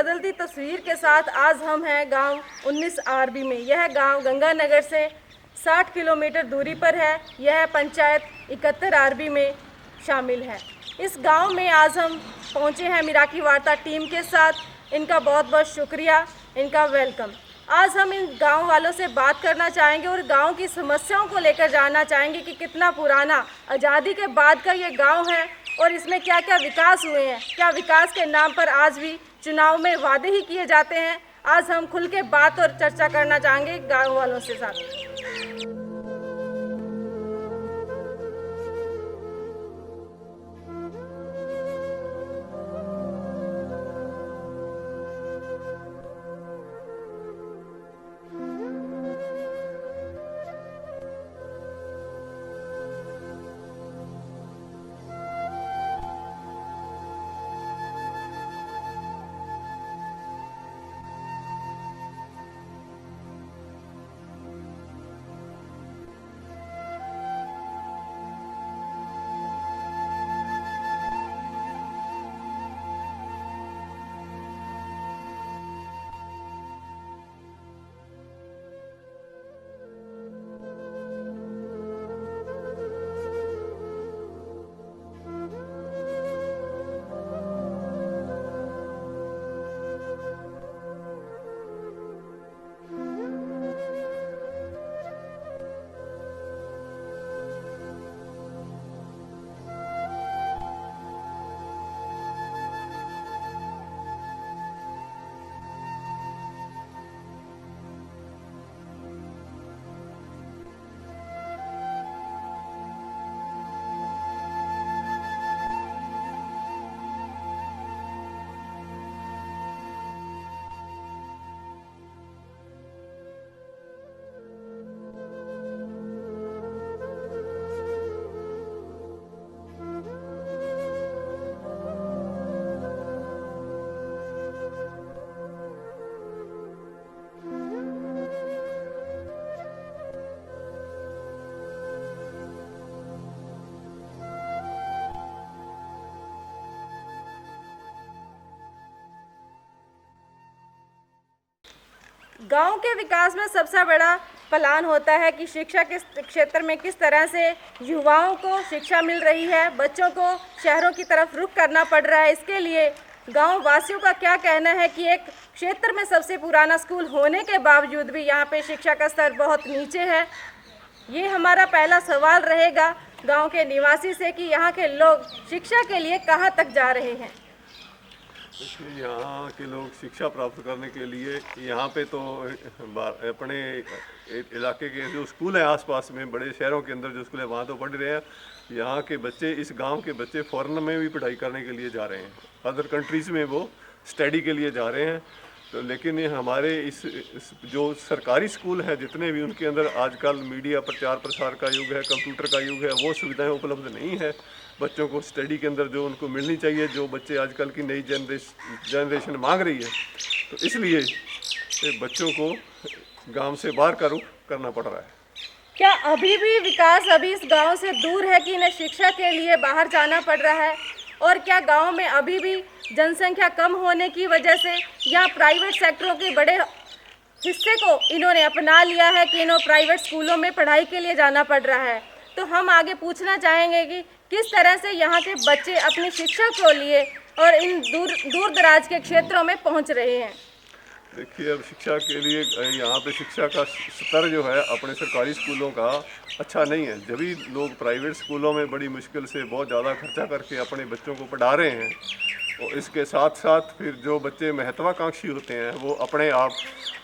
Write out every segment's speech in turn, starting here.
बदलती तस्वीर के साथ आज हम हैं गांव 19 आरबी में। यह गांव गंगानगर से 60 किलोमीटर दूरी पर है। यह पंचायत 71 आरबी में शामिल है। इस गांव में आज हम पहुंचे हैं मिराकी वार्ता टीम के साथ। इनका बहुत बहुत शुक्रिया, इनका वेलकम। आज हम इन गांव वालों से बात करना चाहेंगे और गांव की समस्याओं को लेकर जानना चाहेंगे कि कितना पुराना आज़ादी के बाद का ये गांव है और इसमें क्या क्या विकास हुए हैं। क्या विकास के नाम पर आज भी चुनाव में वादे ही किए जाते हैं। आज हम खुल के बात और चर्चा करना चाहेंगे गांव वालों से साथ। गांव के विकास में सबसे बड़ा प्लान होता है कि शिक्षा के क्षेत्र में किस तरह से युवाओं को शिक्षा मिल रही है, बच्चों को शहरों की तरफ रुख करना पड़ रहा है। इसके लिए गांव वासियों का क्या कहना है कि एक क्षेत्र में सबसे पुराना स्कूल होने के बावजूद भी यहाँ पे शिक्षा का स्तर बहुत नीचे है। ये हमारा पहला सवाल रहेगा गांव के निवासी से कि यहाँ के लोग शिक्षा के लिए कहाँ तक जा रहे हैं। यहाँ के लोग शिक्षा प्राप्त करने के लिए यहाँ पे तो अपने इलाके के जो स्कूल हैं आसपास में, बड़े शहरों के अंदर जो स्कूल है वहाँ तो पढ़ रहे हैं। यहाँ के बच्चे, इस गांव के बच्चे फॉरेन में भी पढ़ाई करने के लिए जा रहे हैं, अदर कंट्रीज़ में वो स्टडी के लिए जा रहे हैं। तो लेकिन ये हमारे इस जो सरकारी स्कूल हैं जितने भी, उनके अंदर आजकल मीडिया प्रचार प्रसार का युग है, कंप्यूटर का युग है, वो सुविधाएं उपलब्ध नहीं है बच्चों को स्टडी के अंदर जो उनको मिलनी चाहिए, जो बच्चे आजकल की नई जनरेशन मांग रही है। तो इसलिए बच्चों को गांव से बाहर का रुख करना पड़ रहा है। क्या अभी भी विकास अभी इस गांव से दूर है कि इन्हें शिक्षा के लिए बाहर जाना पड़ रहा है? और क्या गांव में अभी भी जनसंख्या कम होने की वजह से या प्राइवेट सेक्टरों के बड़े हिस्से को इन्होंने अपना लिया है कि इन्होंने प्राइवेट स्कूलों में पढ़ाई के लिए जाना पड़ रहा है? तो हम आगे पूछना चाहेंगे कि किस तरह से यहाँ के बच्चे अपनी शिक्षा को लिए और इन दूर दराज के क्षेत्रों में पहुँच रहे हैं। देखिए, अब शिक्षा के लिए यहाँ पे शिक्षा का स्तर जो है अपने सरकारी स्कूलों का अच्छा नहीं है। जब भी लोग प्राइवेट स्कूलों में बड़ी मुश्किल से बहुत ज़्यादा खर्चा करके अपने बच्चों को पढ़ा रहे हैं, और इसके साथ साथ फिर जो बच्चे महत्वाकांक्षी होते हैं वो अपने आप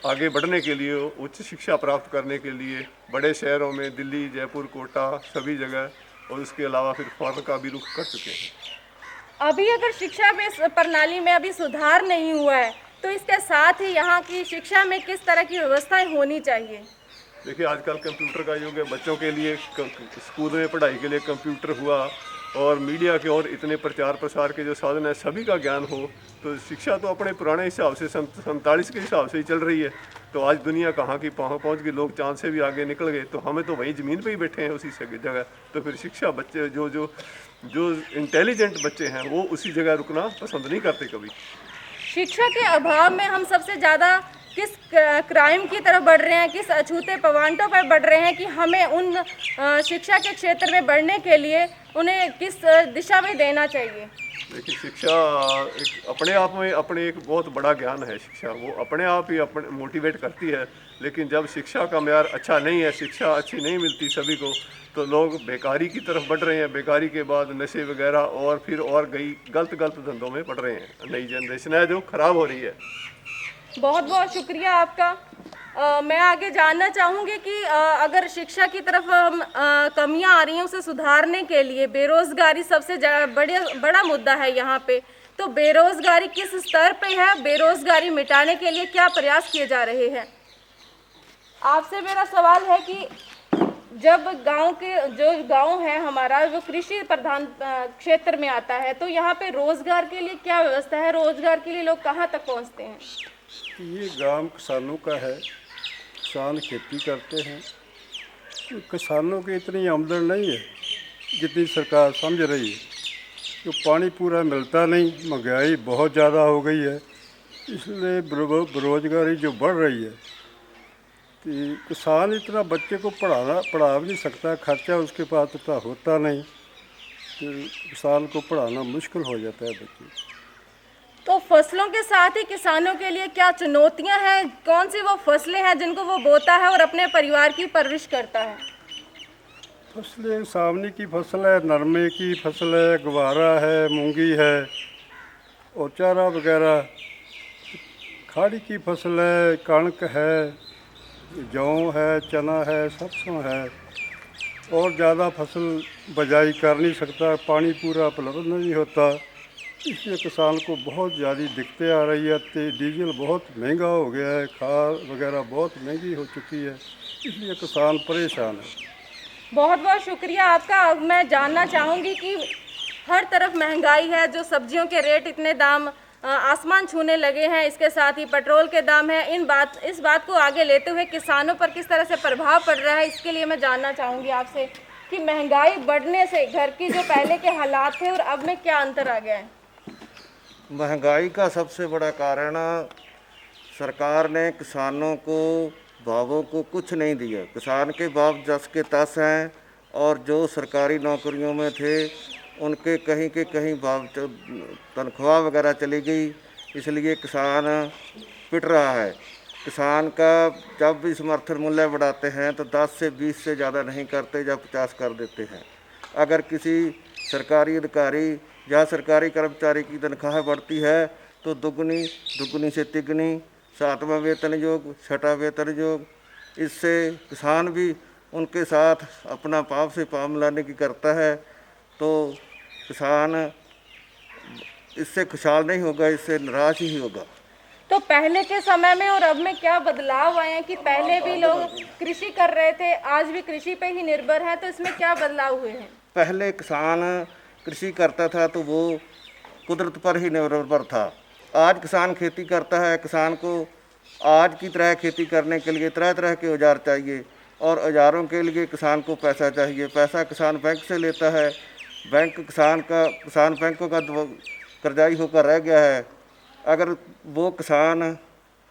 आगे बढ़ने के लिए, उच्च शिक्षा प्राप्त करने के लिए बड़े शहरों में, दिल्ली, जयपुर, कोटा, सभी जगह, और उसके अलावा फिर फॉरेन का भी रुख कर चुके हैं। अभी अगर शिक्षा में प्रणाली में अभी सुधार नहीं हुआ है तो इसके साथ ही यहाँ की शिक्षा में किस तरह की व्यवस्थाएं होनी चाहिए? देखिए, आजकल कंप्यूटर का युग है। बच्चों के लिए स्कूल में पढ़ाई के लिए कंप्यूटर हुआ, और मीडिया के और इतने प्रचार प्रसार के जो साधन है सभी का ज्ञान हो, तो शिक्षा तो अपने पुराने हिसाब से 47 के हिसाब से ही चल रही है। तो आज दुनिया कहाँ की पहुँच गई, लोग चांद से भी आगे निकल गए, तो हमें तो वही ज़मीन पे ही बैठे हैं उसी जगह। तो फिर शिक्षा बच्चे जो इंटेलिजेंट बच्चे हैं वो उसी जगह रुकना पसंद नहीं करते कभी। शिक्षा के अभाव में हम सबसे ज़्यादा किस क्राइम की तरफ बढ़ रहे हैं, किस अछूते पवांटों पर बढ़ रहे हैं कि हमें उन शिक्षा के क्षेत्र में बढ़ने के लिए उन्हें किस दिशा में देना चाहिए? देखिए, शिक्षा एक अपने आप में अपने एक बहुत बड़ा ज्ञान है। शिक्षा वो अपने आप ही अपने मोटिवेट करती है, लेकिन जब शिक्षा का म्यार अच्छा नहीं है, शिक्षा अच्छी नहीं मिलती सभी को, तो लोग बेकारी की तरफ बढ़ रहे हैं। बेकारी के बाद नशे वगैरह और फिर और कई गलत धंधों में पड़ रहे हैं। नई जनरेशन है जो खराब हो रही है। बहुत बहुत शुक्रिया आपका। मैं आगे जानना चाहूँगी कि अगर शिक्षा की तरफ कमियां आ रही हैं, उसे सुधारने के लिए बेरोज़गारी सबसे बड़ा मुद्दा है यहाँ पे। तो बेरोज़गारी किस स्तर पे है? बेरोज़गारी मिटाने के लिए क्या प्रयास किए जा रहे हैं? आपसे मेरा सवाल है कि जब जो गांव है हमारा, वो कृषि प्रधान क्षेत्र में आता है, तो यहाँ पे रोज़गार के लिए क्या व्यवस्था है? रोज़गार के लिए लोग कहाँ तक पहुँचते हैं? ये गांव किसानों का है। किसान खेती करते हैं। तो किसानों की इतनी आमदन नहीं है जितनी सरकार समझ रही है। तो पानी पूरा मिलता नहीं, महंगाई बहुत ज़्यादा हो गई है, इसलिए बेरोजगारी जो बढ़ रही है। तो किसान इतना बच्चे को पढ़ा भी नहीं सकता, खर्चा उसके पास इतना होता नहीं, तो किसान को पढ़ाना मुश्किल हो जाता है बच्चे। तो फसलों के साथ ही किसानों के लिए क्या चुनौतियां हैं? कौन सी वो फसलें हैं जिनको वो बोता है और अपने परिवार की परवरिश करता है? फसलें सावनी की फसल है, नरमे की फसल है, गवारा है, मूंगी है और चारा वगैरह। खाड़ी की फसल है, कणक है, जौ है, चना है, सरसों है। और ज़्यादा फसल बजाई कर नहीं सकता, पानी पूरा उपलब्ध नहीं होता, इसलिए किसान को बहुत ज़्यादा दिक्कतें आ रही है। डीजल बहुत महंगा हो गया है, खाद वगैरह बहुत महंगी हो चुकी है, इसलिए किसान परेशान है। बहुत बहुत शुक्रिया आपका। अब मैं जानना चाहूँगी कि हर तरफ महंगाई है, जो सब्जियों के रेट इतने दाम आसमान छूने लगे हैं, इसके साथ ही पेट्रोल के दाम हैं। इस बात को आगे लेते हुए किसानों पर किस तरह से प्रभाव पड़ रहा है, इसके लिए मैं जानना चाहूँगी आपसे कि महंगाई बढ़ने से घर की जो पहले के हालात थे और अब में क्या अंतर आ गया है? महंगाई का सबसे बड़ा कारण सरकार ने किसानों को भावों को कुछ नहीं दिया। किसान के भाव जस के तस हैं और जो सरकारी नौकरियों में थे उनके कहीं के कहीं भाव तनख्वाह वगैरह चली गई, इसलिए किसान पिट रहा है। किसान का जब भी समर्थन मूल्य बढ़ाते हैं तो 10 से 20 से ज़्यादा नहीं करते, जब 50 कर देते हैं। अगर किसी सरकारी अधिकारी या सरकारी कर्मचारी की तनख्वाह बढ़ती है तो दुगनी से तिगनी, 7वां वेतन योग, 6वां वेतन योग। इससे किसान भी उनके साथ अपना पाव से पाव मिलाने की करता है, तो किसान इससे खुशहाल नहीं होगा, इससे निराश ही होगा। तो पहले के समय में और अब में क्या बदलाव आए हैं कि पहले भी लोग कृषि कर रहे थे, आज भी कृषि पे ही निर्भर है, तो इसमें क्या बदलाव हुए हैं? पहले किसान कृषि करता था तो वो कुदरत पर ही निर्भर था। आज किसान खेती करता है, किसान को आज की तरह खेती करने के लिए तरह तरह के औजार चाहिए और औजारों के लिए किसान को पैसा चाहिए। पैसा किसान बैंक से लेता है, किसान बैंकों का कर्जाई होकर रह गया है। अगर वो किसान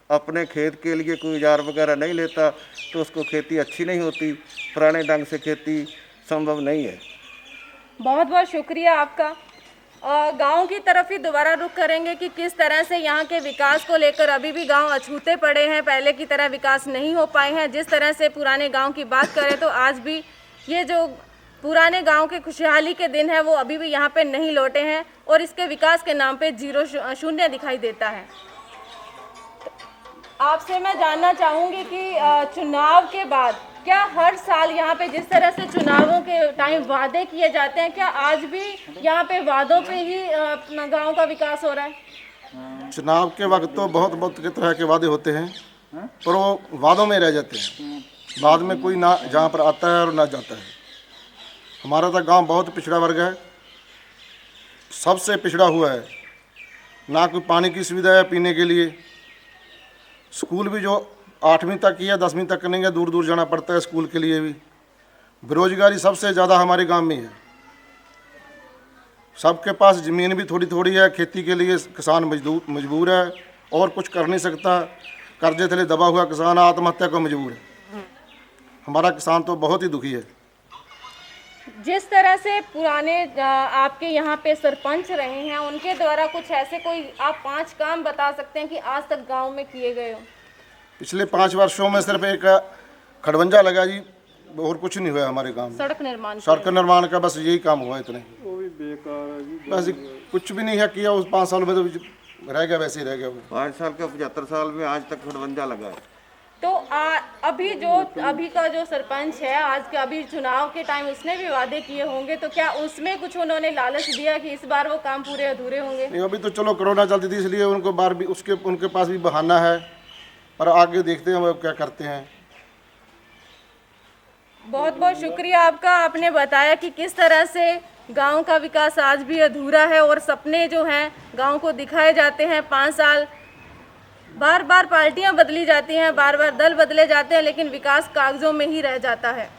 अपने खेत के लिए कोई औजार वगैरह नहीं लेता तो उसको खेती अच्छी नहीं होती। पुराने ढंग से खेती संभव नहीं है। बहुत बहुत शुक्रिया आपका। गांव की तरफ ही दोबारा रुख करेंगे कि किस तरह से यहाँ के विकास को लेकर अभी भी गांव अछूते पड़े हैं, पहले की तरह विकास नहीं हो पाए हैं। जिस तरह से पुराने गांव की बात करें तो आज भी ये जो पुराने गांव के खुशहाली के दिन है वो अभी भी यहाँ पे नहीं लौटे हैं और इसके विकास के नाम पे शून्य दिखाई देता है। आपसे मैं जानना चाहूँगी कि चुनाव के बाद क्या हर साल यहाँ पे जिस तरह से चुनावों के टाइम वादे किए जाते हैं, क्या आज भी यहाँ पे वादों पे ही अपना गांव का विकास हो रहा है? चुनाव के वक्त तो बहुत तरह के वादे होते हैं, पर वो वादों में रह जाते हैं। बाद में कोई ना जहाँ पर आता है और ना जाता है। हमारा तो गांव बहुत पिछड़ा वर्ग है, सबसे पिछड़ा हुआ है। ना कोई पानी की सुविधा है पीने के लिए। स्कूल भी जो 8वीं तक की है 10वीं तक नहीं है, दूर दूर जाना पड़ता है स्कूल के लिए भी। बेरोजगारी सबसे ज़्यादा हमारे गांव में है। सबके पास ज़मीन भी थोड़ी थोड़ी है, खेती के लिए किसान मजबूर है और कुछ कर नहीं सकता। कर्जे थले दबा हुआ किसान आत्महत्या को मजबूर है। हमारा किसान तो बहुत ही दुखी है। जिस तरह से पुराने आपके यहाँ पे सरपंच रहे हैं, उनके द्वारा कुछ ऐसे कोई आप 5 काम बता सकते हैं कि आज तक गांव में किए गए हो? पिछले 5 वर्षों में सिर्फ एक खड़वंजा लगा जी, और कुछ नहीं हुआ हमारे गांव में। सड़क निर्माण का बस यही काम हुआ, इतने वो भी बेकार है जी। बस कुछ भी नहीं है किया उस 5 साल में, तो रह गया वैसे ही रह गया वो। 5 साल का 75 साल में आज तक खड़वंजा लगा है। तो अभी का जो सरपंच है, आज का अभी चुनाव के टाइम उसने भी वादे किए होंगे, तो क्या उसमें कुछ उन्होंने लालच दिया कि इस बार वो काम पूरे अधूरे होंगे? नहीं, अभी तो चलो कोरोना चलती थी इसलिए उनको बार भी उनके पास भी बहाना है, पर आगे देखते हैं वो क्या करते हैं। बहुत बहुत शुक्रिया आपका। आपने बताया कि किस तरह से गांव का विकास आज भी अधूरा है और सपने जो हैं गांव को दिखाए जाते हैं। 5 साल बार बार पार्टियां बदली जाती हैं, बार बार दल बदले जाते हैं, लेकिन विकास कागजों में ही रह जाता है।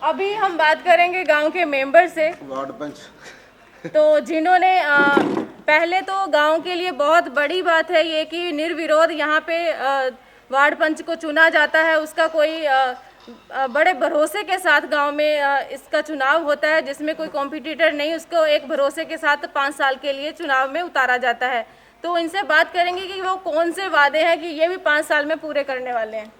अभी हम बात करेंगे गांव के मेंबर से, वार्ड पंच तो जिन्होंने पहले तो गांव के लिए बहुत बड़ी बात है ये कि निर्विरोध यहाँ पे वार्ड पंच को चुना जाता है। उसका कोई बड़े भरोसे के साथ गांव में इसका चुनाव होता है, जिसमें कोई कॉम्पिटिटर नहीं, उसको एक भरोसे के साथ 5 साल के लिए चुनाव में उतारा जाता है। तो इनसे बात करेंगे कि वो कौन से वादे हैं कि ये भी 5 साल में पूरे करने वाले हैं।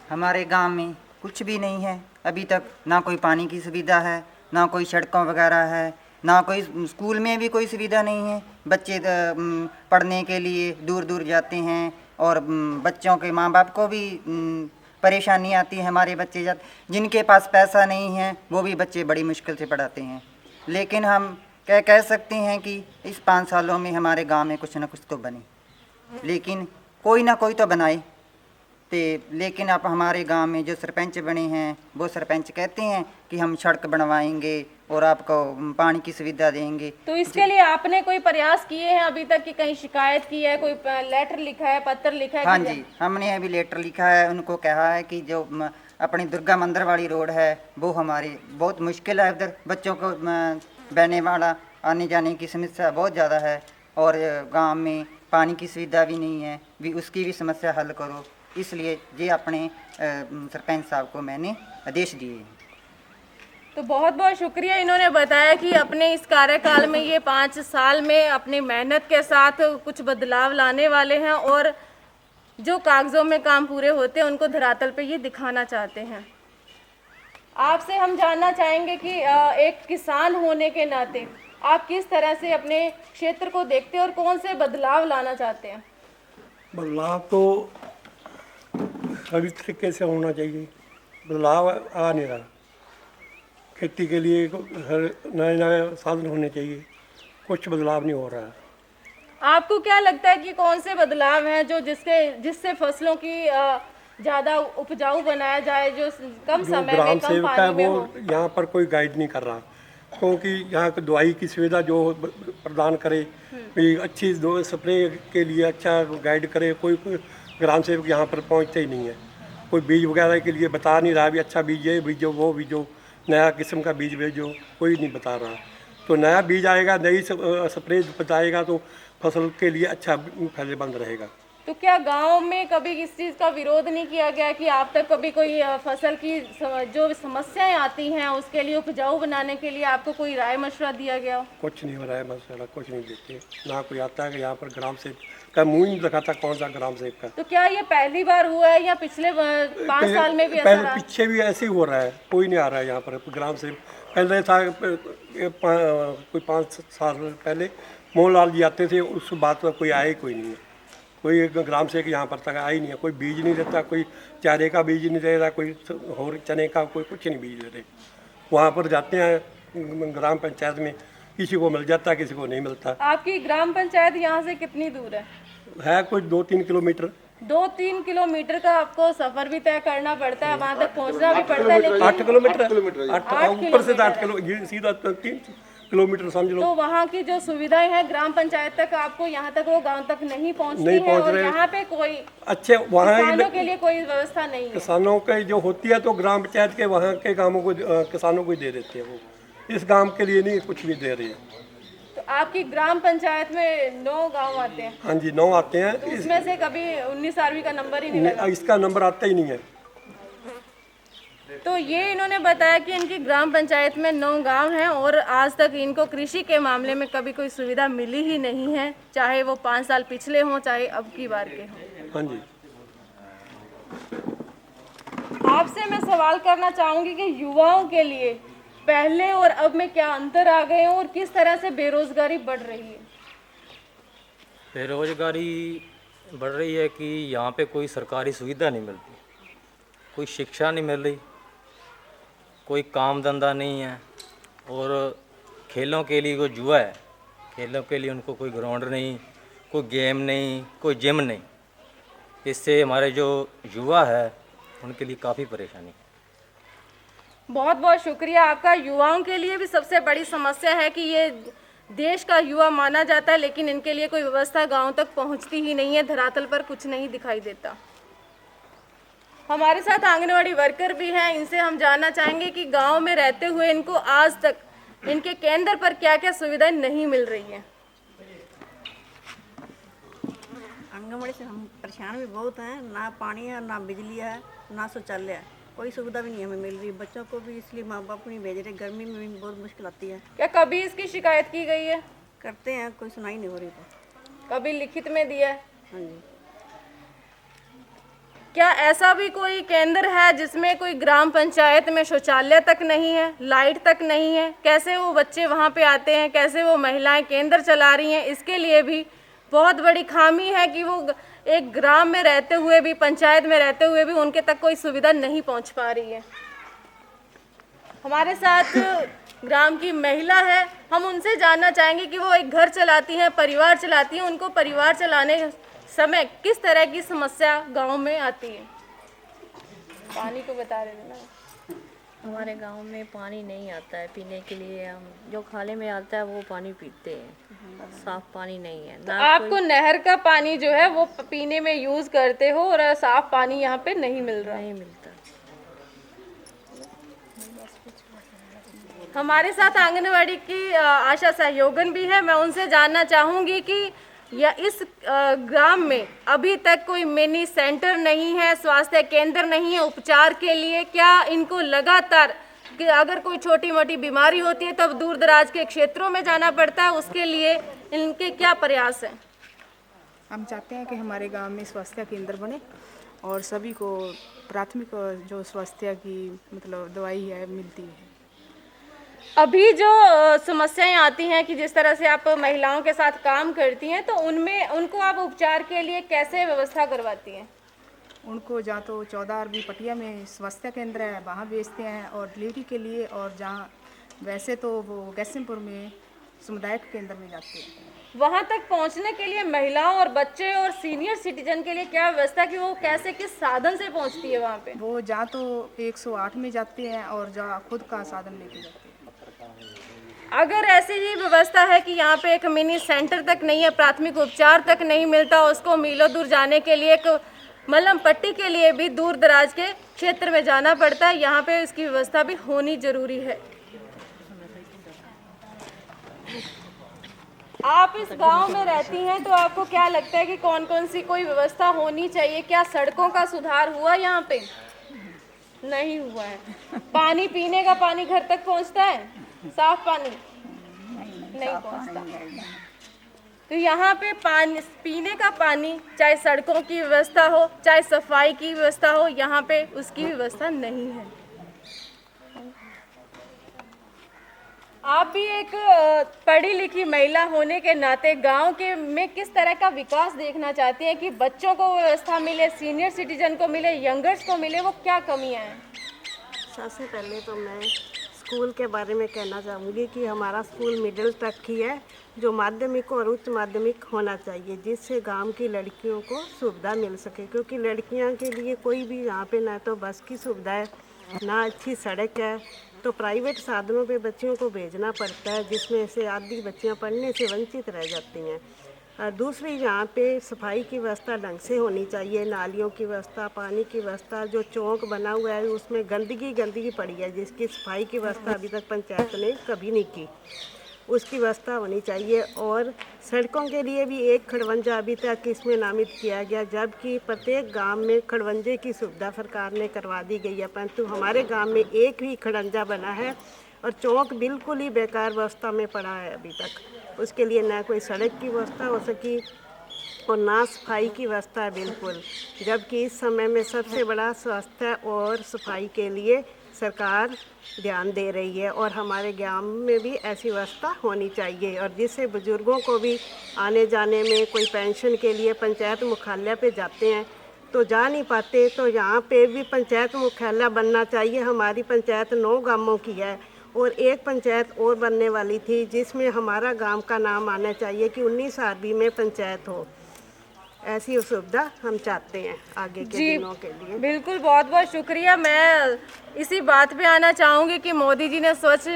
हमारे गांव में कुछ भी नहीं है अभी तक, ना कोई पानी की सुविधा है, ना कोई सड़कों वगैरह है, ना कोई स्कूल में भी कोई सुविधा नहीं है। बच्चे पढ़ने के लिए दूर दूर जाते हैं और बच्चों के माँ बाप को भी परेशानी आती है। हमारे बच्चे जिनके पास पैसा नहीं है वो भी बच्चे बड़ी मुश्किल से पढ़ाते हैं। लेकिन हम क्या कह सकते हैं कि इस 5 सालों में हमारे गांव में कुछ ना कुछ तो बने, लेकिन कोई ना कोई तो बनाए। लेकिन अब हमारे गांव में जो सरपंच बने हैं वो सरपंच कहते हैं कि हम सड़क बनवाएंगे और आपको पानी की सुविधा देंगे। तो इसके लिए आपने कोई प्रयास किए हैं अभी तक कि कहीं शिकायत की है, कोई लेटर लिखा है, पत्र लिखा है? हाँ जी, हमने अभी लेटर लिखा है, उनको कहा है कि जो अपनी दुर्गा मंदिर वाली रोड है वो हमारी बहुत मुश्किल है। उधर बच्चों को बहने वाला आने जाने की समस्या बहुत ज़्यादा है और गांव में पानी की सुविधा भी नहीं है, भी उसकी भी समस्या हल करो। इसलिए ये अपने सरपंच साहब को मैंने आदेश दिए। तो बहुत बहुत शुक्रिया। इन्होंने बताया कि अपने इस कार्यकाल में ये 5 साल में अपनी मेहनत के साथ कुछ बदलाव लाने वाले हैं और जो कागज़ों में काम पूरे होते हैं उनको धरातल पे ये दिखाना चाहते हैं। आपसे हम जानना चाहेंगे कि एक किसान होने के नाते आप किस तरह से अपने क्षेत्र को देखते हैं और कौन से बदलाव लाना चाहते हैं? बदलाव तो सभी तरीके से होना चाहिए। बदलाव आ नहीं रहा। खेती के लिए नए नए साधन होने चाहिए, कुछ बदलाव नहीं हो रहा है। आपको क्या लगता है कि कौन से बदलाव हैं जो जिससे फसलों की ज़्यादा उपजाऊ बनाया जाए, जो कम समय में कम पानी में हो? यहाँ पर कोई गाइड नहीं कर रहा, क्योंकि यहाँ की दवाई की सुविधा जो प्रदान करे, अच्छी स्प्रे के लिए अच्छा गाइड करे, कोई ग्राम सेवक यहाँ पर पहुँचते ही नहीं है। कोई बीज वगैरह के लिए बता नहीं रहा भी अच्छा बीज ये बीजो वो बीजो, नया किस्म का बीज भेजो, कोई नहीं बता रहा। तो नया बीज आएगा, नई स्प्रे बताएगा तो फसल के लिए अच्छा फायदेमंद रहेगा। तो क्या गांव में कभी इस चीज़ का विरोध नहीं किया गया कि आप तक कभी कोई फसल की जो समस्याएं आती हैं उसके लिए उपजाऊ बनाने के लिए आपको कोई राय मशवरा दिया गया हो? कुछ नहीं हो रहा है, मशवरा कुछ नहीं देते, ना कोई आता है कि यहाँ पर ग्राम सेवक का मुँह ही नहीं दिखाता कौन सा ग्राम सेवक का। तो क्या ये पहली बार हुआ है या पिछले 5 साल में भी ऐसा रहा? पीछे भी ऐसे ही हो रहा है, कोई नहीं आ रहा है यहाँ पर ग्राम सेवक। पहले था कोई 5 साल पहले मोहनलाल जी आते थे, उस बात पर कोई आया ही कोई नहीं है। कोई एक ग्राम सेवक यहाँ पर तक आया ही नहीं है। कोई बीज नहीं देता, कोई चारे का बीज नहीं दे रहा, कोई और चने का कोई कुछ नहीं बीज देते। वहाँ पर जाते हैं ग्राम पंचायत में, किसी को मिल जाता है, किसी को नहीं मिलता। आपकी ग्राम पंचायत यहाँ से कितनी दूर है? कोई 2-3 किलोमीटर। 2-3 किलोमीटर का आपको सफ़र भी तय करना पड़ता है, वहाँ तक पहुँचना भी पड़ता है। लेकिन 8 किलोमीटर ऊपर से 8 किलो, सीधा 3 किलोमीटर समझ लो। तो वहाँ की जो सुविधाएं हैं ग्राम पंचायत तक आपको यहाँ तक वो गांव तक नहीं पहुँचती है और यहाँ पे कोई अच्छे वहाँ किसानों के लिए कोई व्यवस्था नहीं है। किसानों के जो होती है तो ग्राम पंचायत के वहाँ के कामों को किसानों को दे देते हैं वो, इस गांव के लिए नहीं कुछ भी दे रही है। तो आपकी ग्राम पंचायत में 9 गांव आते हैं, हाँ जी, 9 आते हैं। तो उसमें से कभी 19 आरवी का नंबर ही नहीं लगा। इसका नंबर आता ही नहीं है। तो ये इन्होंने बताया कि इनकी ग्राम पंचायत में 9 गांव हैं और आज तक इनको कृषि के मामले में कभी कोई सुविधा मिली ही नहीं है, चाहे वो 5 साल पिछले हों चाहे अब की बार के हों। हाँ जी। आपसे मैं सवाल करना चाहूँगी कि युवाओं के लिए पहले और अब में क्या अंतर आ गए हैं और किस तरह से बेरोजगारी बढ़ रही है? बेरोजगारी बढ़ रही है कि यहाँ पे कोई सरकारी सुविधा नहीं मिलती, कोई शिक्षा नहीं मिल रही, कोई काम धंधा नहीं है, और खेलों के लिए वो जुआ है, खेलों के लिए उनको कोई ग्राउंड नहीं, कोई गेम नहीं, कोई जिम नहीं। इससे हमारे जो युवा है उनके लिए काफ़ी परेशानी है। बहुत बहुत शुक्रिया आपका। युवाओं के लिए भी सबसे बड़ी समस्या है कि ये देश का युवा माना जाता है, लेकिन इनके लिए कोई व्यवस्था गांव तक पहुंचती ही नहीं है, धरातल पर कुछ नहीं दिखाई देता। हमारे साथ आंगनवाड़ी वर्कर भी हैं, इनसे हम जानना चाहेंगे कि गांव में रहते हुए इनको आज तक इनके केंद्र पर क्या क्या सुविधाएं नहीं मिल रही हैं। आंगनबाड़ी से हम परेशान भी बहुत हैं, ना पानी है, ना बिजली है, ना शौचालय है, कोई सुविधा भी नहीं हमें मिल रही। बच्चों को भी इसलिए माँ बाप नहीं भेज रहे, गर्मी में भी बहुत मुश्किल आती है। क्या कभी इसकी शिकायत की गई है? करते हैं, कोई सुनाई नहीं हो रही। तो कभी लिखित में दिया है? हाँ जी। क्या ऐसा भी कोई केंद्र है जिसमें कोई ग्राम पंचायत में शौचालय तक नहीं है, लाइट तक नहीं है? कैसे वो बच्चे वहाँ पे आते हैं, कैसे वो महिलाएं केंद्र चला रही हैं? इसके लिए भी बहुत बड़ी खामी है कि वो एक ग्राम में रहते हुए भी, पंचायत में रहते हुए भी उनके तक कोई सुविधा नहीं पहुँच पा रही है। हमारे साथ ग्राम की महिला है, हम उनसे जानना चाहेंगे कि वो एक घर चलाती हैं, परिवार चलाती हैं, उनको परिवार चलाने समय किस तरह की समस्या गांव में आती है। पानी को बता रहे थे ना। हमारे गांव में पानी नहीं आता है पीने के लिए, हम जो खाले में आता है वो पानी पीते हैं, साफ पानी नहीं है। तो आपको नहर का पानी जो है वो पीने में यूज करते हो और साफ पानी यहाँ पे नहीं मिल रहा? नहीं मिलता। हमारे साथ आंगनवाड़ी की आशा सहयोगन भी है, मैं उनसे जानना चाहूँगी कि या इस ग्राम में अभी तक कोई मिनी सेंटर नहीं है, स्वास्थ्य केंद्र नहीं है उपचार के लिए। क्या इनको लगातार कि अगर कोई छोटी मोटी बीमारी होती है तब दूर दराज के क्षेत्रों में जाना पड़ता है, उसके लिए इनके क्या प्रयास हैं? हम चाहते हैं कि हमारे गांव में स्वास्थ्य केंद्र बने और सभी को प्राथमिक जो स्वास्थ्य की मतलब दवाई है मिलती है। अभी जो समस्याएं आती हैं कि जिस तरह से आप महिलाओं के साथ काम करती हैं, तो उनमें उनको आप उपचार के लिए कैसे व्यवस्था करवाती हैं? उनको जहाँ तो 14 अरबी पटिया में स्वास्थ्य केंद्र है वहाँ भेजते हैं और डिलीवरी के लिए, और जहाँ वैसे तो वो गैसिमपुर में सामुदायिक केंद्र में जाते हैं। वहाँ तक पहुँचने के लिए महिलाओं और बच्चे और सीनियर सिटीजन के लिए क्या व्यवस्था कि वो कैसे किस साधन से पहुँचती है वहाँ पे? वो जहाँ तो 108 में जाते हैं और जहाँ खुद का साधन लेके जाते हैं। अगर ऐसी ही व्यवस्था है कि यहाँ पे एक मिनी सेंटर तक नहीं है, प्राथमिक उपचार तक नहीं मिलता, उसको मीलों दूर जाने के लिए एक मलहम पट्टी के लिए भी दूर दराज के क्षेत्र में जाना पड़ता है, यहाँ पे इसकी व्यवस्था भी होनी जरूरी है। आप इस गांव में रहती हैं तो आपको क्या लगता है कि कौन कौन सी कोई व्यवस्था होनी चाहिए? क्या सड़कों का सुधार हुआ यहाँ पे? नहीं हुआ है। पानी, पीने का पानी घर तक पहुँचता है? साफ पानी नहीं पहुँचता। तो यहाँ पे पानी, पीने का पानी, चाहे सड़कों की व्यवस्था हो, चाहे सफाई की व्यवस्था हो, यहाँ पे उसकी व्यवस्था नहीं है। आप भी एक पढ़ी लिखी महिला होने के नाते गांव के में किस तरह का विकास देखना चाहती हैं कि बच्चों को व्यवस्था मिले, सीनियर सिटीजन को मिले, यंगर्स को मिले, वो क्या कमियां हैं? सबसे पहले तो मैं स्कूल के बारे में कहना चाहूँगी कि हमारा स्कूल मिडिल तक ही है, जो माध्यमिक और उच्च माध्यमिक होना चाहिए, जिससे गांव की लड़कियों को सुविधा मिल सके, क्योंकि लड़कियां के लिए कोई भी यहाँ पे ना तो बस की सुविधा है, ना अच्छी सड़क है, तो प्राइवेट साधनों पे बच्चियों को भेजना पड़ता है, जिसमें से आधी बच्चियाँ पढ़ने से वंचित रह जाती हैं। और दूसरी यहाँ पे सफाई की व्यवस्था ढंग से होनी चाहिए, नालियों की व्यवस्था, पानी की व्यवस्था। जो चौक बना हुआ है उसमें गंदगी पड़ी है, जिसकी सफाई की व्यवस्था अभी तक पंचायत ने कभी नहीं की, उसकी व्यवस्था होनी चाहिए। और सड़कों के लिए भी एक खड़वंजा अभी तक इसमें नामित किया गया, जबकि प्रत्येक गांव में खड़वंजे की सुविधा सरकार ने करवा दी गई है, परंतु हमारे गांव में एक भी खड़ंजा बना है और चौक बिल्कुल ही बेकार व्यवस्था में पड़ा है अभी तक। उसके लिए ना कोई सड़क की व्यवस्था हो सकी और ना सफाई की व्यवस्था है बिल्कुल, जबकि इस समय में सबसे बड़ा स्वास्थ्य और सफाई के लिए सरकार ध्यान दे रही है और हमारे गांव में भी ऐसी व्यवस्था होनी चाहिए। और जिससे बुजुर्गों को भी आने जाने में, कोई पेंशन के लिए पंचायत मुख्यालय पे जाते हैं तो जा नहीं पाते, तो यहाँ पे भी पंचायत मुख्यालय बनना चाहिए। हमारी पंचायत 9 गांवों की है और एक पंचायत और बनने वाली थी जिसमें हमारा गांव का नाम आना चाहिए कि 19 आरबी में पंचायत हो। ऐसी सुविधा हम चाहते हैं आगे के दिनों के लिए। बिल्कुल, बहुत बहुत शुक्रिया। मैं इसी बात पे आना चाहूँगी कि मोदी जी ने स्वच्छ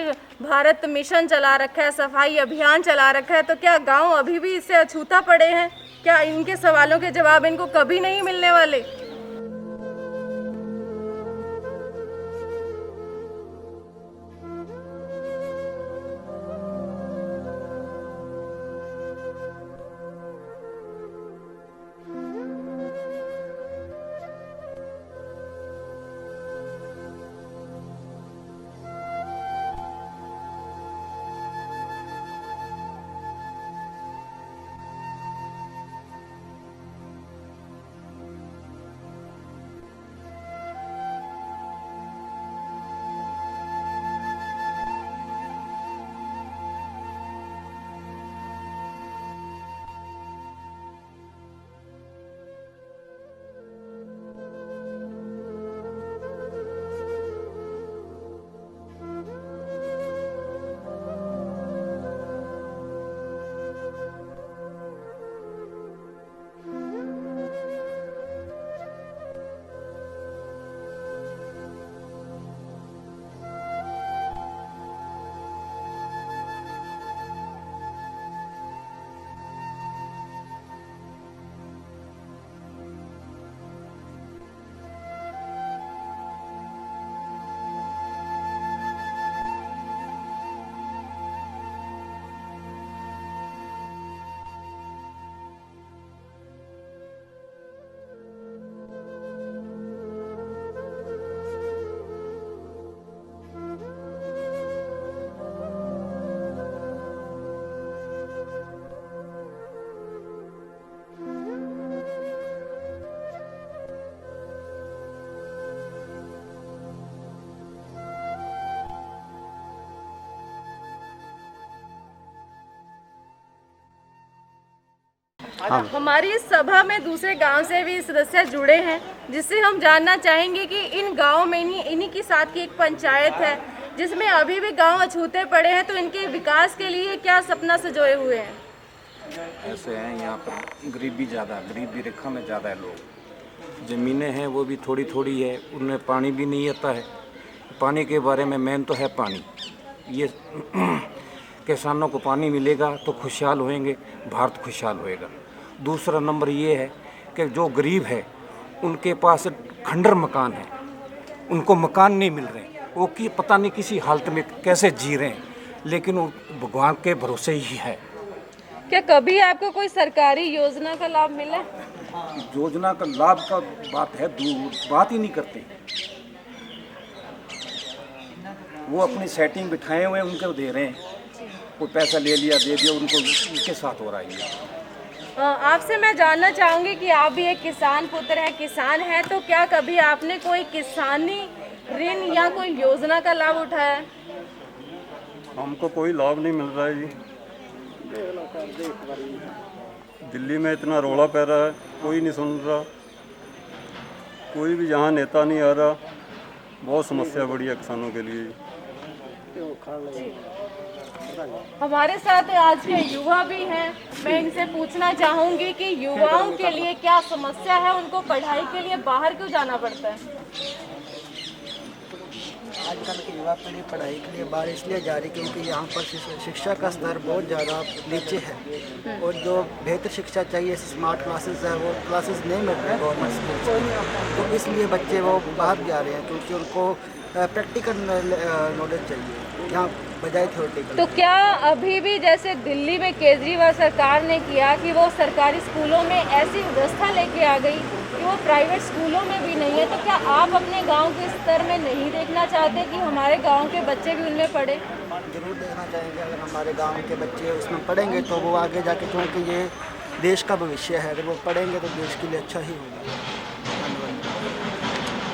भारत मिशन चला रखा है, सफाई अभियान चला रखा है, तो क्या गांव अभी भी इससे अछूता पड़े हैं? क्या इनके सवालों के जवाब इनको कभी नहीं मिलने वाले? हमारी इस सभा में दूसरे गांव से भी सदस्य जुड़े हैं, जिससे हम जानना चाहेंगे कि इन गांव में इन्हीं के साथ की एक पंचायत है जिसमें अभी भी गांव अछूते पड़े हैं, तो इनके विकास के लिए क्या सपना सजोए हुए हैं? ऐसे हैं यहाँ पर गरीबी ज़्यादा, गरीबी रेखा में ज़्यादा है लोग। ज़मीनें हैं वो भी थोड़ी थोड़ी है, उनमें पानी भी नहीं आता है। पानी के बारे में मेन तो है पानी। ये किसानों को पानी मिलेगा तो खुशहाल होएंगे, भारत खुशहाल होएगा। दूसरा नंबर ये है कि जो गरीब है उनके पास खंडर मकान है, उनको मकान नहीं मिल रहे, वो कि पता नहीं किसी हालत में कैसे जी रहे हैं, लेकिन वो भगवान के भरोसे ही है। क्या कभी आपको कोई सरकारी योजना का लाभ मिला? योजना का लाभ का बात है दूर, बात ही नहीं करते। वो अपनी सेटिंग बिठाए हुए उनको दे रहे हैं, कोई पैसा ले लिया दे दिया, उनको उनके साथ हो रहा है। आपसे मैं जानना चाहूँगी कि आप भी एक किसान पुत्र हैं, किसान हैं, तो क्या कभी आपने कोई किसानी ऋण या कोई योजना का लाभ उठाया? हमको कोई लाभ नहीं मिल रहा है जी। दिल्ली में इतना रौला पै रहा है, कोई नहीं सुन रहा, कोई भी यहाँ नेता नहीं आ रहा। बहुत समस्या बड़ी है किसानों के लिए। हमारे साथ आज के युवा भी हैं, मैं इनसे पूछना चाहूँगी कि युवाओं के लिए क्या समस्या है, उनको पढ़ाई के लिए बाहर क्यों जाना पड़ता है? आजकल की युवा पीढ़ी पढ़ाई के लिए बाहर इसलिए जा रही क्योंकि यहाँ पर शिक्षा का स्तर बहुत ज़्यादा नीचे है और जो बेहतर शिक्षा चाहिए स्मार्ट क्लासेस है वो क्लासेस नहीं मिल रहे गवर्नमेंट स्कूल में, तो इसलिए बच्चे वो बाहर जा रहे हैं क्योंकि उनको प्रैक्टिकल नॉलेज चाहिए यहाँ बजाय थ्योरेटिकल। तो क्या अभी भी जैसे दिल्ली में केजरीवाल सरकार ने किया कि वो सरकारी स्कूलों में ऐसी व्यवस्था लेके आ गई कि वो प्राइवेट स्कूलों में भी नहीं है, तो क्या आप अपने गांव के स्तर में नहीं देखना चाहते कि हमारे गांव के बच्चे भी उनमें पढ़े? जरूर देखना चाहेंगे, अगर हमारे गांव के बच्चे उसमें पढ़ेंगे तो वो आगे जाके, क्योंकि ये देश का भविष्य है, अगर वो पढ़ेंगे तो देश के लिए अच्छा ही होगा।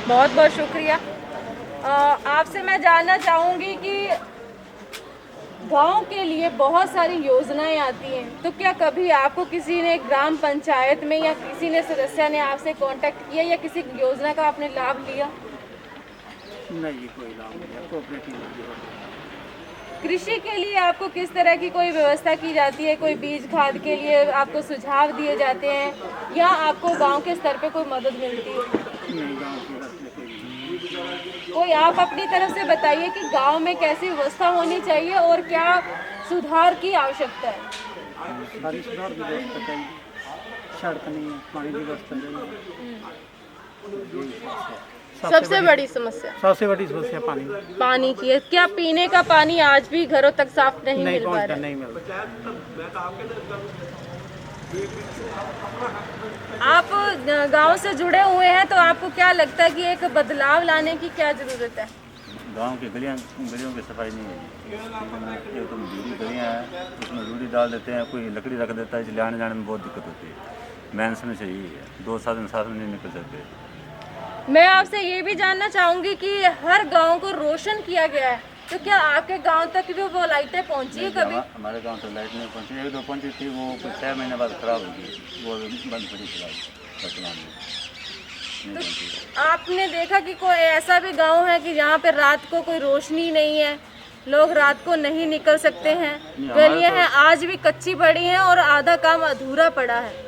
बहुत बहुत शुक्रिया। आपसे मैं जानना चाहूँगी कि गांव के लिए बहुत सारी योजनाएं आती हैं, तो क्या कभी आपको किसी ने ग्राम पंचायत में या किसी ने सदस्य ने आपसे कांटेक्ट किया या किसी योजना का आपने लाभ लिया? नहीं, कोई लाभ नहीं, कोऑपरेटिव। कृषि के लिए आपको किस तरह की कोई व्यवस्था की जाती है? कोई बीज खाद के लिए आपको सुझाव दिए जाते हैं या आपको गांव के स्तर पे कोई मदद मिलती है? कोई आप अपनी तरफ से बताइए कि गांव में कैसी व्यवस्था होनी चाहिए और क्या सुधार की आवश्यकता है? सारी सुधार की व्यवस्था चाहिए, सड़क नहीं है, पानी की व्यवस्था चाहिए। सबसे बड़ी समस्या पानी की है। क्या पीने का पानी आज भी घरों तक साफ नहीं मिल पा रहा है? नहीं मिल आप गांव से जुड़े हुए हैं, तो आपको क्या लगता है कि एक बदलाव लाने की क्या जरूरत है? गांव की गलियों की सफाई नहीं है, ये तो जूड़ी गलियाँ हैं, उसमें जूड़ी डाल देते हैं, कोई लकड़ी रख देता है, इसलिए आने जाने में बहुत दिक्कत होती है। मेन समस्या यही है, 2 साधन साथ में नहीं निकल सकते। मैं आपसे ये भी जानना चाहूँगी कि हर गांव को रोशन किया गया है, तो क्या आपके गांव तक भी वो लाइटें पहुँची है कभी? हमारे गांव तो लाइट नहीं पहुँची, 1-2 पहुँची थी, वो कुछ 6 महीने बाद खराब हो गई, वो बंद पड़ी वर्तमान में। तो आपने देखा कि कोई ऐसा भी गांव है कि जहाँ पे रात को कोई रोशनी नहीं है, लोग रात को नहीं निकल सकते हैं, गलियाँ हैं आज भी कच्ची पड़ी हैं और आधा काम अधूरा पड़ा है?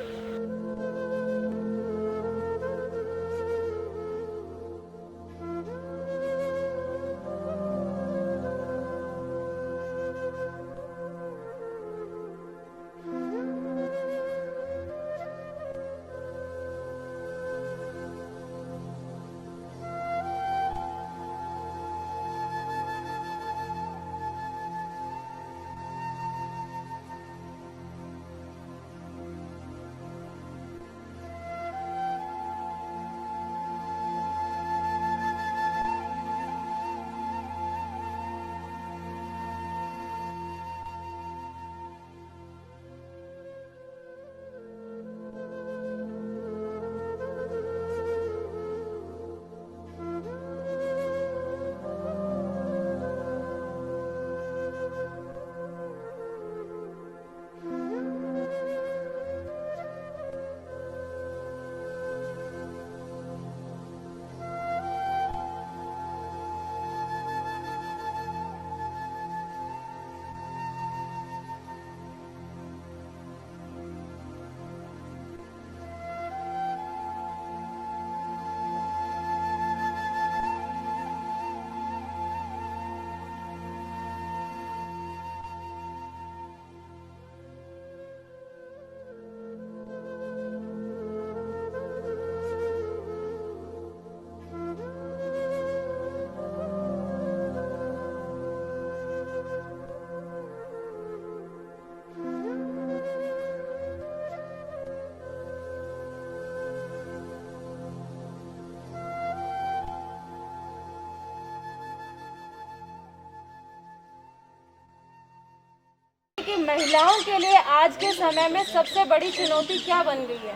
कि महिलाओं के लिए आज के समय में सबसे बड़ी चुनौती क्या बन गई है?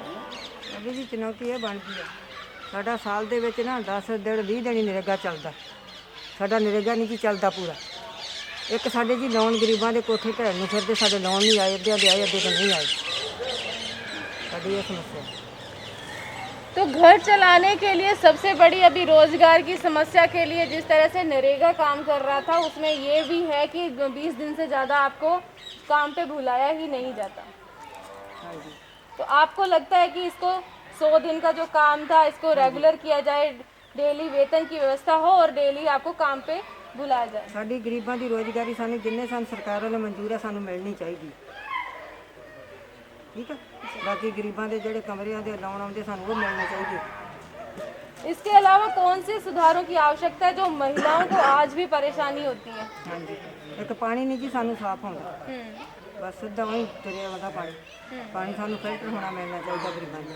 अभी जी चुनौती है बन गई है साडा साल दे विच ना 10 दिन 20 दिन ही नरेगा चलदा, साडा नरेगा नहीं जी चलदा पूरा। एक साडे जी लोन गरीबां दे कोठे ढहण नूं फिरदे, साडे लोन नहीं आए, अद्धियां दे आए, अद्धे तो नहीं आए, साडी ये समस्या है। तो घर चलाने के लिए सबसे बड़ी अभी रोजगार की समस्या के लिए जिस तरह से नरेगा काम कर रहा था, उसमें ये भी है कि 20 दिन से ज़्यादा आपको काम पे बुलाया ही नहीं जाता। तो आपको लगता है कि इसको 100 दिन का जो काम था इसको रेगुलर किया जाए, डेली वेतन की व्यवस्था हो और डेली आपको काम पे बुलाया जाए। ਸਾਡੀ ਗਰੀਬਾਂ ਦੀ ਰੋਜ਼ਗਾਰੀ ਸਾਨੂੰ ਜਿੰਨੇ ਸਾਨੂੰ ਸਰਕਾਰਾਂ ਨੇ ਮਨਜ਼ੂਰ ਹੈ ਸਾਨੂੰ ਮਿਲਣੀ ਚਾਹੀਦੀ ਠੀਕ ਹੈ। ਬਾਕੀ ਗਰੀਬਾਂ ਦੇ ਜਿਹੜੇ ਕਮਰਿਆਂ ਦੇ ਲਾਉਣ ਆਉਂਦੇ ਸਾਨੂੰ ਉਹ ਮਿਲਣੇ ਚਾਹੀਦੇ। इसके अलावा कौन से सुधारों की आवश्यकता है जो महिलाओं को आज भी परेशानी होती है? हाँ जी, एक पानी नहीं जी सानू साफ होगा, बस सीधा वहीं तुरिया वाला पानी सानू फिल्टर होना मिलना चाहिए गरीबां को।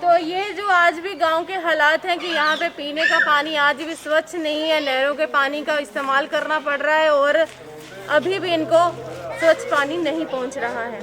तो ये जो आज भी गांव के हालात हैं कि यहाँ पे पीने का पानी आज भी स्वच्छ नहीं है, नहरों के पानी का इस्तेमाल करना पड़ रहा है और अभी भी इनको स्वच्छ पानी नहीं पहुँच रहा है।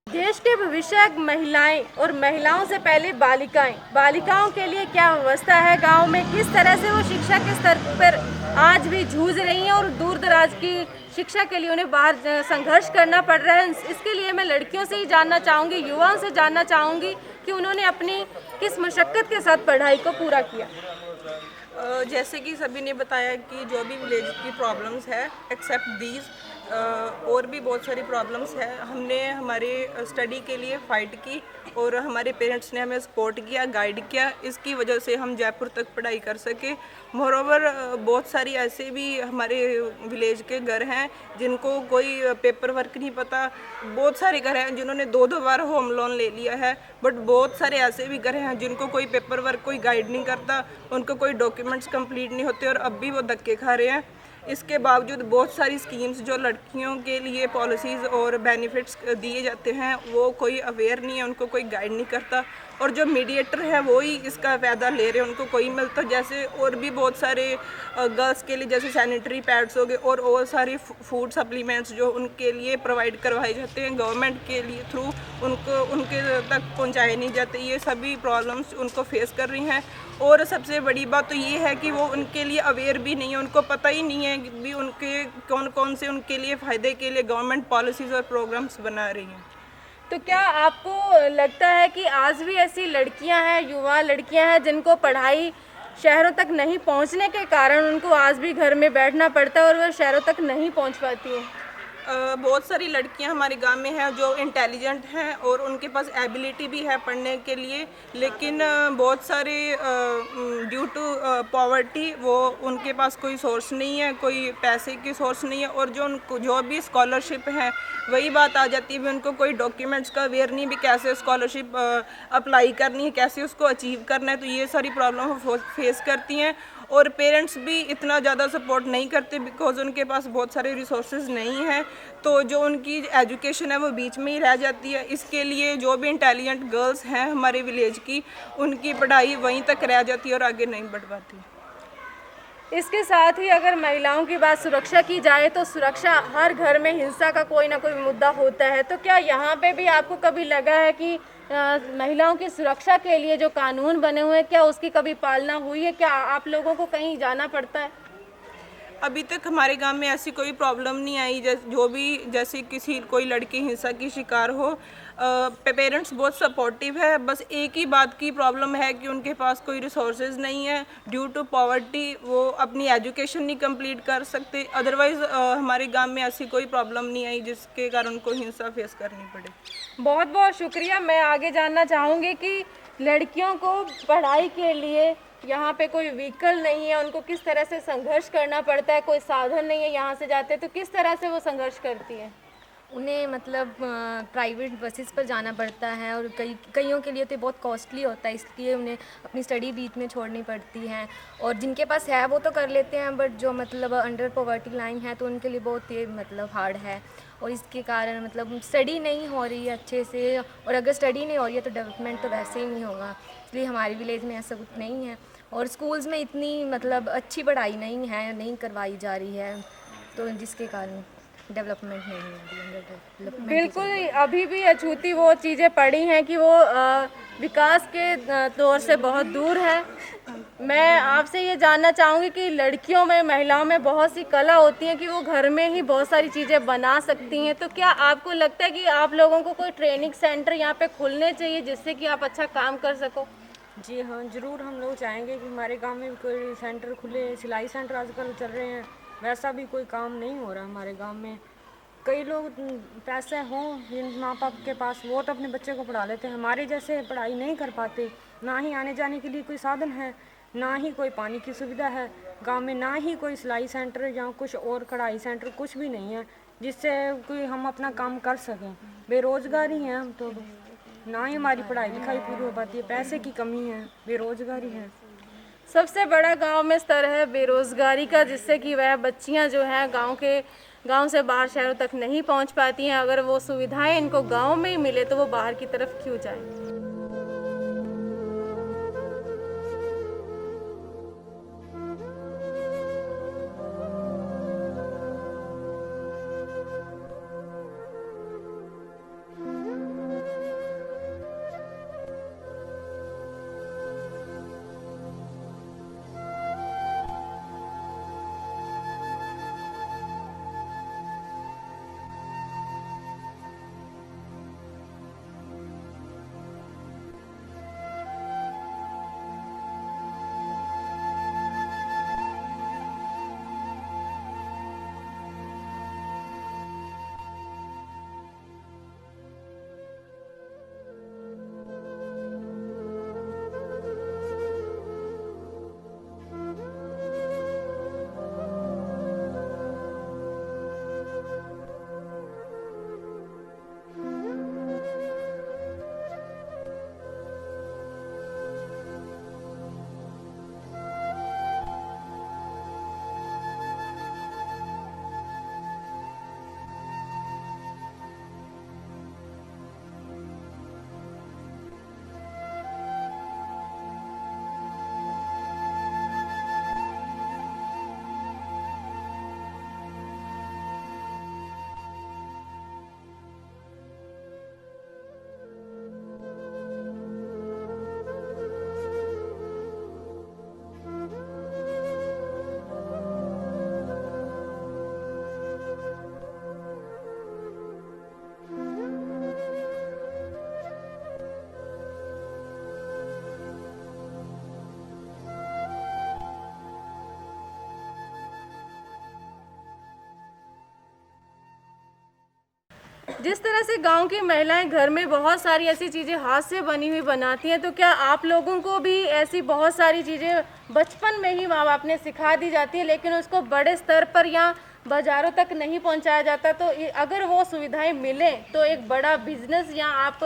देश के भविष्य महिलाएं और महिलाओं से पहले बालिकाओं के लिए क्या व्यवस्था है गांव में, किस तरह से वो शिक्षा के स्तर पर आज भी जूझ रही हैं और दूर दराज की शिक्षा के लिए उन्हें बाहर संघर्ष करना पड़ रहा है। इसके लिए मैं लड़कियों से ही जानना चाहूँगी, युवाओं से जानना चाहूँगी कि उन्होंने अपनी किस मशक्क़त के साथ पढ़ाई को पूरा किया। जैसे कि सभी ने बताया कि जो भी विलेज की प्रॉब्लम्स है एक्सेप्ट दीज और भी बहुत सारी प्रॉब्लम्स है, हमने हमारे स्टडी के लिए फ़ाइट की और हमारे पेरेंट्स ने हमें सपोर्ट किया, गाइड किया। इसकी वजह से हम जयपुर तक पढ़ाई कर सके। मोरोवर बहुत सारी ऐसे भी हमारे विलेज के घर हैं जिनको कोई पेपर वर्क नहीं पता, बहुत सारे घर हैं जिन्होंने 2-2 बार होम लोन ले लिया है, बट बहुत सारे ऐसे भी घर हैं जिनको कोई पेपर वर्क कोई गाइड नहीं करता, उनको कोई डॉक्यूमेंट्स कंप्लीट नहीं होते और अब भी वो धक्के खा रहे हैं। इसके बावजूद बहुत सारी स्कीम्स जो लड़कियों के लिए पॉलिसीज़ और बेनिफिट्स दिए जाते हैं वो कोई अवेयर नहीं है, उनको कोई गाइड नहीं करता और जो मीडिएटर है वो ही इसका फ़ायदा ले रहे हैं, उनको कोई मिलता। जैसे और भी बहुत सारे गर्ल्स के लिए जैसे सैनिटरी पैड्स हो गए और सारी फूड सप्लीमेंट्स जो उनके लिए प्रोवाइड करवाए जाते हैं गवर्नमेंट के लिए थ्रू, उनको उनके तक पहुंचाए नहीं जाते। ये सभी प्रॉब्लम्स उनको फेस कर रही हैं और सबसे बड़ी बात तो ये है कि वो उनके लिए अवेयर भी नहीं है, उनको पता ही नहीं है भी उनके कौन कौन से उनके लिए फ़ायदे के लिए गवर्नमेंट पॉलिसीज़ और प्रोग्राम्स बना रही हैं। तो क्या आपको लगता है कि आज भी ऐसी लड़कियां हैं, युवा लड़कियां हैं जिनको पढ़ाई शहरों तक नहीं पहुंचने के कारण उनको आज भी घर में बैठना पड़ता है और वो शहरों तक नहीं पहुंच पाती हैं? बहुत सारी लड़कियां हमारे गांव में हैं जो इंटेलिजेंट हैं और उनके पास एबिलिटी भी है पढ़ने के लिए, लेकिन बहुत सारे ड्यू टू पॉवर्टी वो उनके पास कोई सोर्स नहीं है, कोई पैसे की सोर्स नहीं है और जो उनको जो भी स्कॉलरशिप है वही बात आ जाती है भी उनको कोई डॉक्यूमेंट्स का अवेयर नहीं भी कैसे स्कॉलरशिप अप्लाई करनी है, कैसे उसको अचीव करना है। तो ये सारी प्रॉब्लम फेस करती हैं और पेरेंट्स भी इतना ज़्यादा सपोर्ट नहीं करते बिकॉज उनके पास बहुत सारे रिसोर्सेज नहीं हैं, तो जो उनकी एजुकेशन है वो बीच में ही रह जाती है। इसके लिए जो भी इंटेलिजेंट गर्ल्स हैं हमारे विलेज की, उनकी पढ़ाई वहीं तक रह जाती है और आगे नहीं बढ़ पाती। इसके साथ ही अगर महिलाओं की बात सुरक्षा की जाए तो सुरक्षा, हर घर में हिंसा का कोई ना कोई मुद्दा होता है। तो क्या यहाँ पे भी आपको कभी लगा है कि महिलाओं की सुरक्षा के लिए जो कानून बने हुए हैं, क्या उसकी कभी पालना हुई है? क्या आप लोगों को कहीं जाना पड़ता है? अभी तक हमारे गांव में ऐसी कोई प्रॉब्लम नहीं आई। जैसे किसी कोई लड़की हिंसा की शिकार हो, पेरेंट्स बहुत सपोर्टिव है। बस एक ही बात की प्रॉब्लम है कि उनके पास कोई रिसोर्सेज नहीं है। ड्यू टू पॉवर्टी वो अपनी एजुकेशन नहीं कंप्लीट कर सकते। अदरवाइज़ हमारे गांव में ऐसी कोई प्रॉब्लम नहीं आई जिसके कारण उनको हिंसा फेस करनी पड़े। बहुत बहुत शुक्रिया। मैं आगे जानना चाहूँगी कि लड़कियों को पढ़ाई के लिए यहाँ पे कोई व्हीकल नहीं है, उनको किस तरह से संघर्ष करना पड़ता है? कोई साधन नहीं है, यहाँ से जाते तो किस तरह से वो संघर्ष करती हैं? उन्हें मतलब प्राइवेट बसेस पर जाना पड़ता है और कईयों के लिए तो बहुत कॉस्टली होता है, इसलिए उन्हें अपनी स्टडी बीच में छोड़नी पड़ती है। और जिनके पास है वो तो कर लेते हैं, बट जो मतलब अंडर पॉवर्टी लाइन है तो उनके लिए बहुत ही मतलब हार्ड है। और इसके कारण मतलब स्टडी नहीं हो रही है अच्छे से, और अगर स्टडी नहीं हो रही है तो डेवलपमेंट तो वैसे ही नहीं होगा। इसलिए हमारे विलेज में ऐसा कुछ नहीं है और स्कूल्स में इतनी मतलब अच्छी पढ़ाई नहीं है, नहीं करवाई जा रही है, तो जिसके कारण डेवलपमेंट नहीं है। बिल्कुल, अभी भी अछूती वो चीज़ें पड़ी हैं कि वो विकास के दौर से बहुत दूर है। मैं आपसे ये जानना चाहूँगी कि लड़कियों में, महिलाओं में बहुत सी कला होती है कि वो घर में ही बहुत सारी चीज़ें बना सकती हैं। तो क्या आपको लगता है कि आप लोगों को कोई ट्रेनिंग सेंटर यहाँ पे खुलने चाहिए जिससे कि आप अच्छा काम कर सको? जी हाँ, ज़रूर। हम लोग चाहेंगे कि हमारे गांव में कोई सेंटर खुले। सिलाई सेंटर आजकल चल रहे हैं, वैसा भी कोई काम नहीं हो रहा हमारे गांव में। कई लोग पैसे हों जिन माँ बाप के पास, वो तो अपने बच्चे को पढ़ा लेते हैं, हमारे जैसे पढ़ाई नहीं कर पाते। ना ही आने जाने के लिए कोई साधन है, ना ही कोई पानी की सुविधा है गांव में, ना ही कोई सिलाई सेंटर या कुछ और कढ़ाई सेंटर, कुछ भी नहीं है जिससे कोई हम अपना काम कर सकें। बेरोज़गारी हैं हम तो, ना ही हमारी पढ़ाई लिखाई पूरी हो पाती है, पैसे की कमी है, बेरोज़गारी है। सबसे बड़ा गांव में स्तर है बेरोज़गारी का, जिससे कि वह बच्चियां जो हैं गांव से बाहर शहरों तक नहीं पहुंच पाती हैं। अगर वो सुविधाएं इनको गांव में ही मिले तो वो बाहर की तरफ क्यों जाएं? जिस तरह से गांव की महिलाएं घर में बहुत सारी ऐसी चीज़ें हाथ से बनी हुई बनाती हैं, तो क्या आप लोगों को भी ऐसी बहुत सारी चीज़ें बचपन में ही माँ बाप ने सिखा दी जाती है, लेकिन उसको बड़े स्तर पर या बाज़ारों तक नहीं पहुंचाया जाता? तो अगर वो सुविधाएं मिलें तो एक बड़ा बिजनेस या आप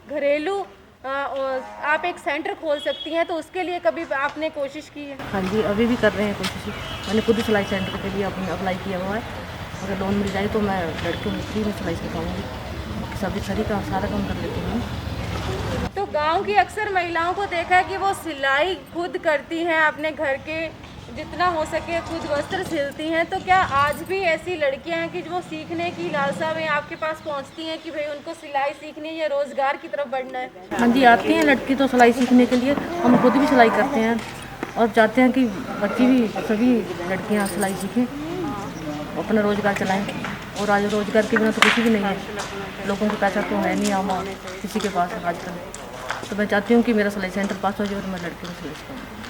घरेलू आप एक सेंटर खोल सकती हैं, तो उसके लिए कभी आपने कोशिश की है? हाँ जी, अभी भी कर रहे हैं कोशिश। मैंने खुद ही सिलाई सेंटर के लिए अपने अप्लाई किया हुआ है। अगर लोन मिल जाए तो मैं लड़कियों को फ्री में सिलाई सिखाऊंगी। सभी सारा काम कर लेती हूँ। तो गांव की अक्सर महिलाओं को देखा है कि वो सिलाई खुद करती हैं, अपने घर के जितना हो सके खुद वस्त्र सिलती हैं, तो क्या आज भी ऐसी लड़कियां हैं कि जो सीखने की लालसा में आपके पास पहुंचती हैं कि भाई उनको सिलाई सीखनी है या रोज़गार की तरफ बढ़ना है? हाँ जी, आती हैं लड़की तो सिलाई सीखने के लिए। हम खुद भी सिलाई करते हैं और चाहते हैं कि बच्ची भी, सभी लड़कियाँ सिलाई सीखें, अपना रोज़गार चलाएँ। और आज रोज़गार के बिना तो कुछ भी नहीं है। लोगों को पैसा तो है नहीं आम किसी के पास आजकल। तो मैं चाहती हूँ कि मेरा सिलाई सेंटर पास हो जाए और मैं लड़कियों को सिलाई सिखाऊँ।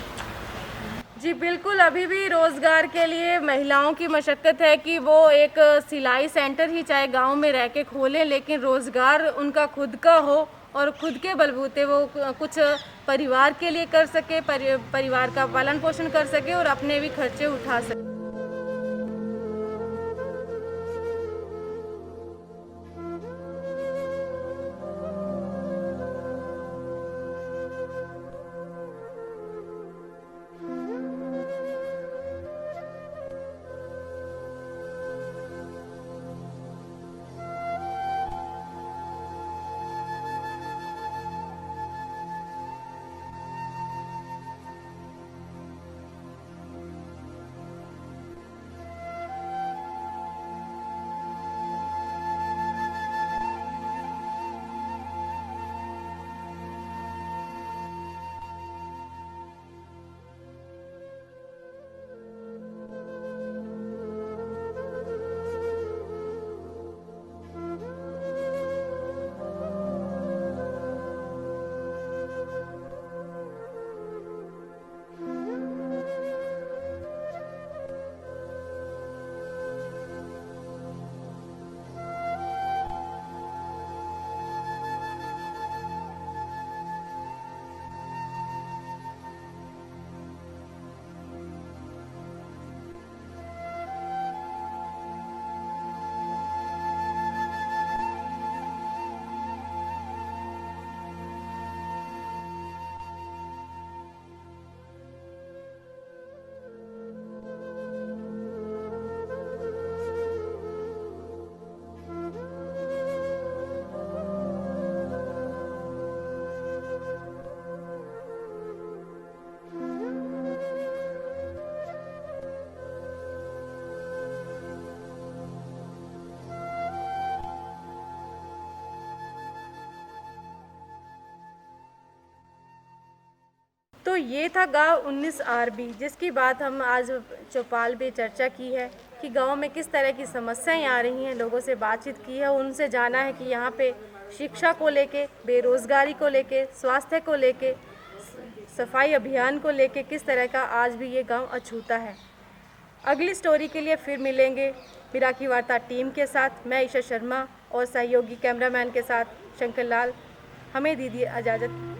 जी बिल्कुल, अभी भी रोज़गार के लिए महिलाओं की मशक्क़त है कि वो एक सिलाई सेंटर ही चाहे गांव में रह के खोलें, लेकिन रोज़गार उनका खुद का हो और खुद के बलबूते वो कुछ परिवार के लिए कर सके, परिवार का पालन पोषण कर सके और अपने भी खर्चे उठा सके। तो ये था गांव 19 आरबी, जिसकी बात हम आज चौपाल पे चर्चा की है कि गांव में किस तरह की समस्याएं आ रही हैं। लोगों से बातचीत की है, उनसे जाना है कि यहाँ पे शिक्षा को लेके, बेरोज़गारी को लेके, स्वास्थ्य को लेके, सफाई अभियान को लेके किस तरह का आज भी ये गांव अछूता है। अगली स्टोरी के लिए फिर मिलेंगे मिराकी वार्ता टीम के साथ। मैं ईशा शर्मा और सहयोगी कैमरामैन के साथ शंकर लाल। हमें दीजिए इजाज़त।